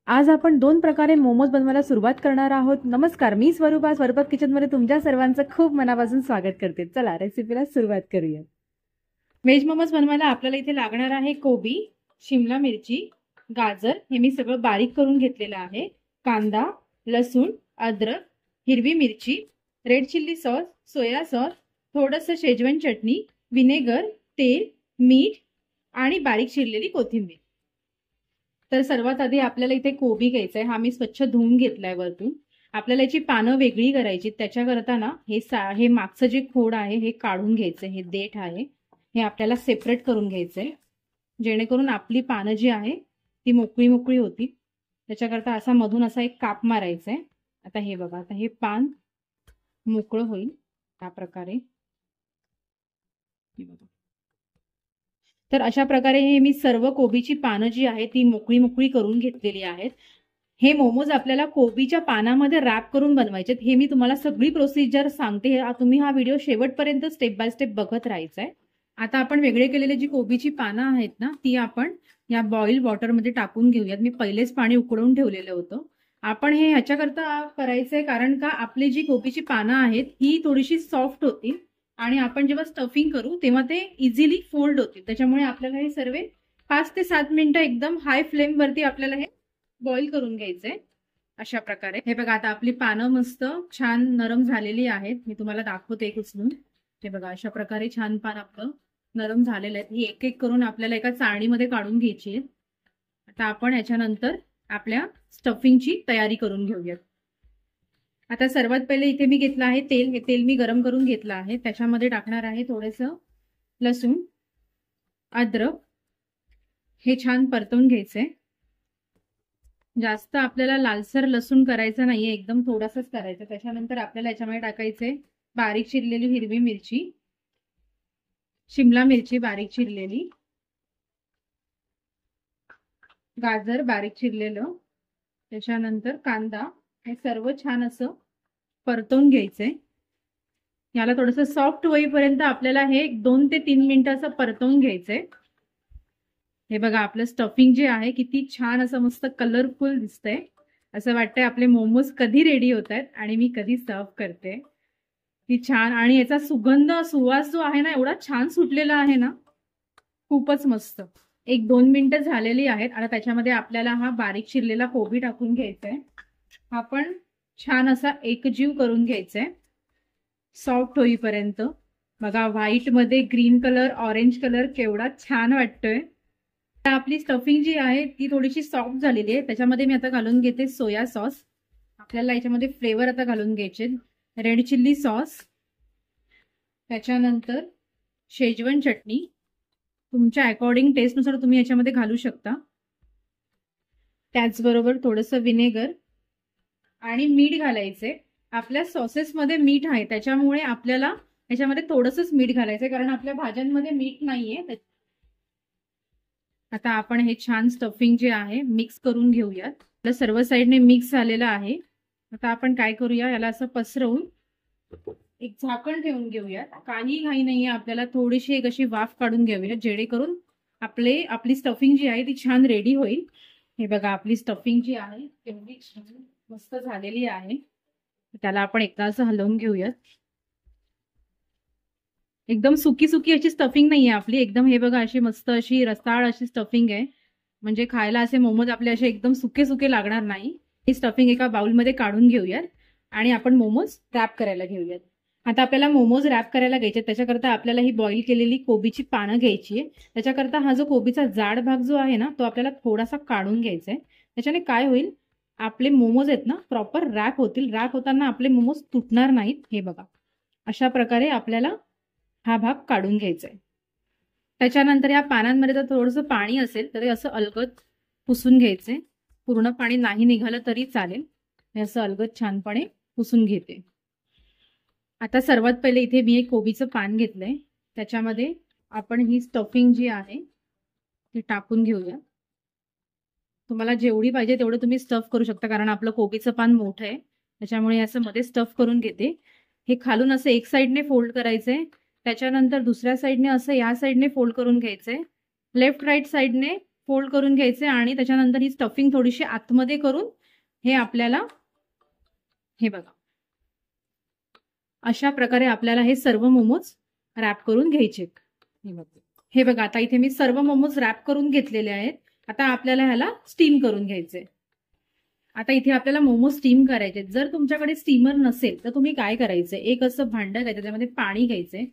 आज आपण दोन प्रकारे मोमोज बनवायला सुरुवात करणार आहोत. नमस्कार, मी स्वरूपा. स्वरूपात किचनमध्ये तुमच्या सर्वांचं खूप मनापासून स्वागत करते. चला रेसिपीला सुरुवात करूया. व्हेज मोमोज बनवायला आपल्याला इथे लागणार आहे कोबी, शिमला मिरची, गाजर हे मी सगळं बारीक करून घेतलेलं आहे, कांदा, लसूण, अद्रक, हिरवी मिरची, red chilli sauce, soya sauce, थोडंसं शेजवान चटणी, विनेगर, तेल, मीठ आणि बारीक चिरलेली कोथिंबीर. तर सर्वात आधी आपल्याला इथे कोबी घ्यायचा आहे. हा मी स्वच्छ धुवून घेतलाय वरतून. आपल्याला याची पानं वेगळी करायची. त्याच्याकरता ना हे मागचं जे खोड आहे हे काढून घ्यायचं. हे देठ आहे हे आपल्याला सेपरेट करून घ्यायचंय, जेणेकरून आपली पानं जी आहे ती मोकळी मोकळी होती. त्याच्याकरता असा मधून असा एक काप मारायचा आहे. आता हे बघा, आता हे पान मोकळं होईल या प्रकारे. तर अशा प्रकारे हे मी सर्व कोबीची पानं जी आहे ती मोकळी मोकळी करून घेतलेली आहेत. हे मोमोज आपल्याला कोबीच्या पानामध्ये रॅप करून बनवायचे. हे मी तुम्हाला सगळी प्रोसिजर सांगते. तुम्ही हा व्हिडिओ शेवटपर्यंत स्टेप बाय स्टेप बघत राहायचा आहे. आता आपण वेगळे केलेले जी कोबीची पानं आहेत ना ती आपण या बॉईल वॉटरमध्ये टाकून घेऊयात. मी पहिलेच पाणी उकळून ठेवलेलं होतं. आपण हे ह्याच्याकरता करायचंय कारण का आपली जी कोबीची पानं आहेत ही थोडीशी सॉफ्ट होती आणि आपण जेव्हा स्टफिंग करू तेव्हा ते इझिली फोल्ड होतील. त्याच्यामुळे आपल्याला हे सर्व 5 ते 7 मिनिटं एकदम हाय फ्लेम वरती आपल्याला हे बॉईल करून घ्यायचंय. अशा प्रकारे हे बघा, आता आपली पानं मस्त छान नरम झालेली आहेत. मी तुम्हाला दाखवते एक उचलून. हे बघा, अशा प्रकारे छान पान आपलं नरम झालेलं आहे. ही एक एक करून आपल्याला एका चाळणीमध्ये काढून घ्यायची आहे. आता आपण याच्यानंतर आपल्या स्टफिंगची तयारी करून घेऊयात. आता सर्वात पहिले इथे मी घेतलं आहे तेल. हे तेल मी गरम करून घेतलं आहे. त्याच्यामध्ये टाकणार आहे थोडंसं लसूण, अद्रक. हे छान परतवून घ्यायचंय. जास्त आपल्याला लालसर लसूण करायचं नाहीये, एकदम थोडासाच करायचं. त्याच्यानंतर आपल्याला याच्यामध्ये टाकायचे बारीक चिरलेली हिरवी मिरची, शिमला मिरची बारीक चिरलेली, गाजर बारीक चिरलेलं, त्याच्यानंतर कांदा. हे सर्व छान असं परतवून घ्यायचंय. याला थोडंसं सॉफ्ट होईपर्यंत आपल्याला हे 2 ते 3 मिनिटं असं परतवून घ्यायचंय. हे बघा, आपलं स्टफिंग जे आहे किती छान असं मस्त कलरफुल दिसतंय. असं वाटतंय आपले मोमोज कधी रेडी होत आहेत आणि मी कधी सर्व करते. ती छान, आणि याचा सुवास जो आहे ना एवढा छान सुटलेला आहे ना, खूपच मस्त. 1-2 मिनिटं झालेली आहेत. आता त्याच्यामध्ये आपल्याला हा बारीक चिरलेला कोबी टाकून घ्यायचा आहे. हा पण छान असा एकजीव करून घ्यायचा आहे सॉफ्ट होईपर्यंत. बघा, व्हाईट मध्ये ग्रीन कलर, ऑरेंज कलर केवढा छान वाटतोय. आपली स्टफिंग जी आहे ती थोडीशी सॉफ्ट झालेली आहे. त्याच्यामध्ये मी आता घालून घेते सोया सॉस. आपल्याला याच्यामध्ये फ्लेवर आता घालून घ्यायचे रेड चिल्ली सॉस, त्याच्यानंतर शेजवान चटणी. तुमच्या अकॉर्डिंग टेस्टनुसार तुम्ही याच्यामध्ये घालू शकता. त्याचबरोबर थोडंसं विनेगर आणि मीठ घालायचे. आपल्या सॉसेसमध्ये मीठ आहे त्याच्यामुळे आपल्याला याच्यामध्ये थोडंसंच मीठ घालायचंय, कारण आपल्या भाज्यांमध्ये मीठ नाहीये. आता आपण हे छान स्टफिंग जे आहे मिक्स करून घेऊयात. सर्व साईडने मिक्स झालेलं आहे. आता आपण काय करूया, याला असं पसरवून एक झाकण ठेवून घेऊयात. काही घाई नाहीये, आपल्याला थोडीशी एक अशी वाफ काढून घेऊया, जेणेकरून आपली स्टफिंग जी आहे ती छान रेडी होईल. हे बघा, आपली स्टफिंग जी आहे एवढी छान मस्त झालेली आहे. त्याला आपण एकदा असं हलवून घेऊयात. एकदम सुकी सुकी अशी स्टफिंग नाहीये आपली, एकदम हे बघा अशी मस्त अशी रसाळ अशी स्टफिंग आहे. म्हणजे खायला असे मोमोज आपले असे एकदम सुके सुके लागणार नाही. ही स्टफिंग एका बाउलमध्ये काढून घेऊयात आणि आपण मोमोज रॅप करायला घेऊयात. आता आपल्याला मोमोज रॅप करायला घ्यायचे. त्याच्याकरता आपल्याला ही बॉईल केलेली कोबीची पानं घ्यायची आहे. त्याच्याकरता हा जो कोबीचा जाड भाग जो आहे ना तो आपल्याला थोडासा काढून घ्यायचा आहे. त्याच्याने काय होईल, आपले मोमोज आहेत ना प्रॉपर रॅप होतील. रॅप होताना आपले मोमोज तुटणार नाहीत. हे बघा, अशा प्रकारे आपल्याला हा भाग काढून घ्यायचा आहे. त्याच्यानंतर या पानांमध्ये जर थोडंसं पाणी असेल तर असं अलगद पुसून घ्यायचे. पूर्ण पाणी नाही निघालं तरी चालेल. हे असं अलगद छानपणे पुसून घेते. आता सर्वात पहिले इथे मी एक कोबीचं पान घेतलंय. त्याच्यामध्ये आपण ही स्टफिंग जी आहे ती टाकून घेऊया. तुम्हाला जेवढी पाहिजे तेवढं तुम्ही स्टफ करू शकता, कारण आपलं कोबीचं पान मोठं आहे त्याच्यामुळे असं मध्ये स्टफ करून घेते. हे खालून असं एक साईडने फोल्ड करायचंय, त्याच्यानंतर दुसऱ्या साईडने असं या साईडने फोल्ड करून घ्यायचंय. लेफ्ट राईट साईडने फोल्ड करून घ्यायचे आणि त्याच्यानंतर ही स्टफिंग थोडीशी आतमध्ये करून हे आपल्याला हे बघा अशा प्रकारे आपल्याला हे सर्व मोमोज रॅप करून घ्यायचे. हे बघा आता इथे मी सर्व मोमोज रॅप करून घेतलेले आहेत. आता आपल्याला ह्याला स्टीम करून घ्यायचे. आता इथे आपल्याला मोमोज स्टीम करायचे. जर तुमच्याकडे स्टीमर नसेल तर तुम्ही काय करायचं, एक असं भांडं घ्यायचं, त्यामध्ये पाणी घ्यायचंय,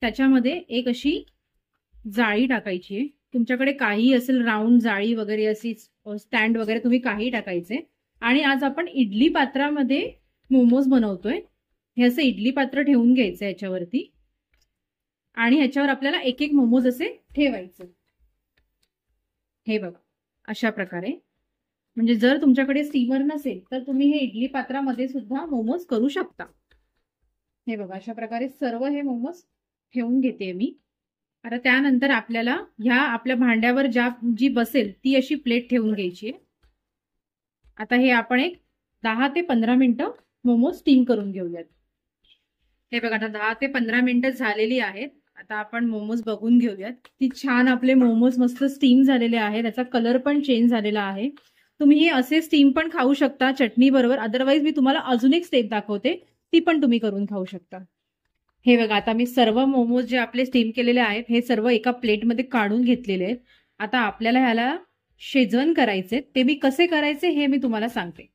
त्याच्यामध्ये एक अशी जाळी टाकायची. तुमच्याकडे काही असेल राऊंड जाळी वगैरे अशी स्टँड वगैरे तुम्ही काही टाकायचे. आणि आज आपण इडली पात्रामध्ये मोमोज बनवतोय. हे असं इडली पात्र ठेवून घ्यायचं याच्यावरती आणि ह्याच्यावर आपल्याला एक एक मोमोज असे ठेवायचे. हे बघा अशा प्रकारे. म्हणजे जर तुमच्याकडे स्टीमर नसेल तर तुम्ही हे इडली पात्रामध्ये सुद्धा मोमोज करू शकता. हे बघा अशा प्रकारे सर्व हे मोमोज ठेवून घेते मी. आता त्यानंतर आपल्याला ह्या आपल्या भांड्यावर जी बसेल ती अशी प्लेट ठेवून घ्यायची. आता हे आपण एक 10 ते 15 मिनिटं मोमोज स्टीम करून घेऊयात. हे बघा आता 10 ते 15 मिनिटं झालेली आहेत. आता आपण मोमोज बघून घेऊयात. ती छान आपले मोमोज मस्त स्टीम झालेले आहेत. त्याचा कलर पण चेंज झालेला आहे. तुम्ही हे असे स्टीम पण खाऊ शकता चटणी बरोबर. अदरवाईज मी तुम्हाला अजून एक स्टेप दाखवते, ती पण तुम्ही करून खाऊ शकता. हे बघा आता मी सर्व मोमोज जे आपले स्टीम केलेले आहेत हे सर्व एका प्लेटमध्ये काढून घेतलेले आहेत. आता आपल्याला ह्याला शेजवण करायचे. ते मी कसे करायचे हे मी तुम्हाला सांगते.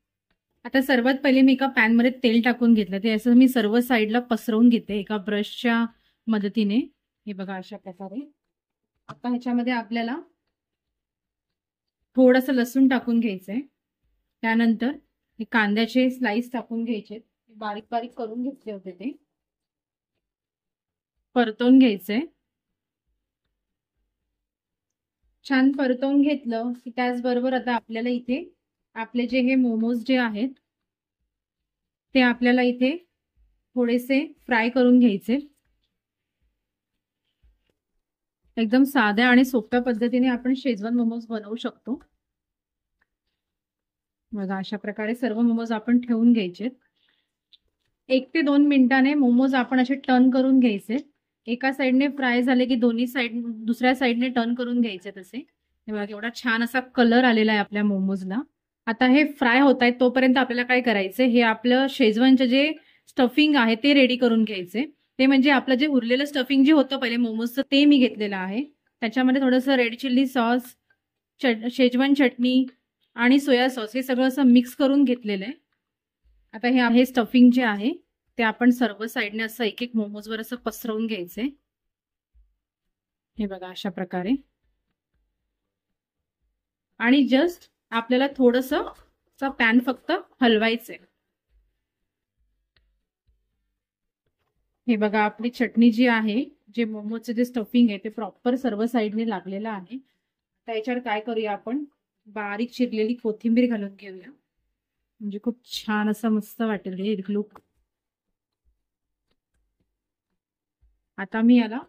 आता सर्वात पहिले मी एका पॅनमध्ये तेल टाकून घेतलं. ते असं मी सर्व साईडला पसरवून घेते एका ब्रशच्या मदतीने. हे बघा अशा प्रकारे. आता ह्याच्यामध्ये आपल्याला थोडंसं लसूण टाकून घ्यायचंय. त्यानंतर हे कांद्याचे स्लाइस टाकून घ्यायचे. बारीक बारीक करून घेतले होते ते परतवून घ्यायचंय. छान परतवून घेतलं की त्याचबरोबर आता आपल्याला इथे आपले जे हे मोमोज जे आहेत ते आपल्याला इथे थोडेसे फ्राय करून घ्यायचे. एकदम साध्या आणि सोप्या पद्धतीने आपण शेजवान मोमोज बनवू शकतो. बघा अशा प्रकारे सर्व मोमोज आपण ठेवून घ्यायचे. 1 ते 2 मिनिटाने मोमोज आपण असे टर्न करून घ्यायचे. एका साईडने फ्राय झाले की दुसऱ्या साईडने टर्न करून घ्यायचे तसे. हे बघा एवढा छान असा कलर आलेला आहे आपल्या मोमोजला. आता हे फ्राय होत आहेत तोपर्यंत आपल्याला काय करायचं, हे आपलं शेजवानचं जे स्टफिंग आहे ते रेडी करून घ्यायचे. ते म्हणजे आपलं जे उरलेलं स्टफिंग जे होतं पहिले मोमोजचं ते मी घेतलेलं आहे. त्याच्यामध्ये थोडंसं रेड चिल्ली सॉस, शेजवान चटणी आणि सोया सॉस हे सगळं असं मिक्स करून घेतलेलं आहे. आता हे आहे स्टफिंग जे आहे ते आपण सर्व साईडने असं एक एक मोमोजवर असं पसरवून घ्यायचे. हे बघा अशा प्रकारे. आणि जस्ट आपल्याला थोडंसं पॅन फक्त हलवायचंय. हे बघा आपली चटणी जी आहे, जे मोमोजचे जे स्टफिंग आहे ते प्रॉपर सर्व साईडने लागलेलं आहे. त्याच्यावर काय करूया आपण बारीक चिरलेली कोथिंबीर घालून घेऊया. म्हणजे खूप छान असं मस्त वाटेल हे लुक. आता मी याला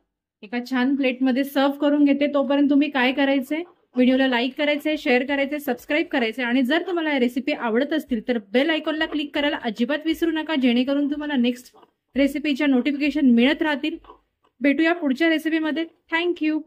एका छान प्लेटमध्ये सर्व करून घेते. तोपर्यंत तुम्ही काय करायचंय, व्हिडिओला लाईक करायचंय, शेअर करायचंय, सबस्क्राईब करायचंय आणि जर तुम्हाला या रेसिपी आवडत असतील तर बेल आयकॉनला क्लिक करायला अजिबात विसरू नका, जेणेकरून तुम्हाला नेक्स्ट रेसिपीच्या नोटिफिकेशन मिळत राहतील. भेटूया पुढच्या रेसिपीमध्ये. थँक्यू.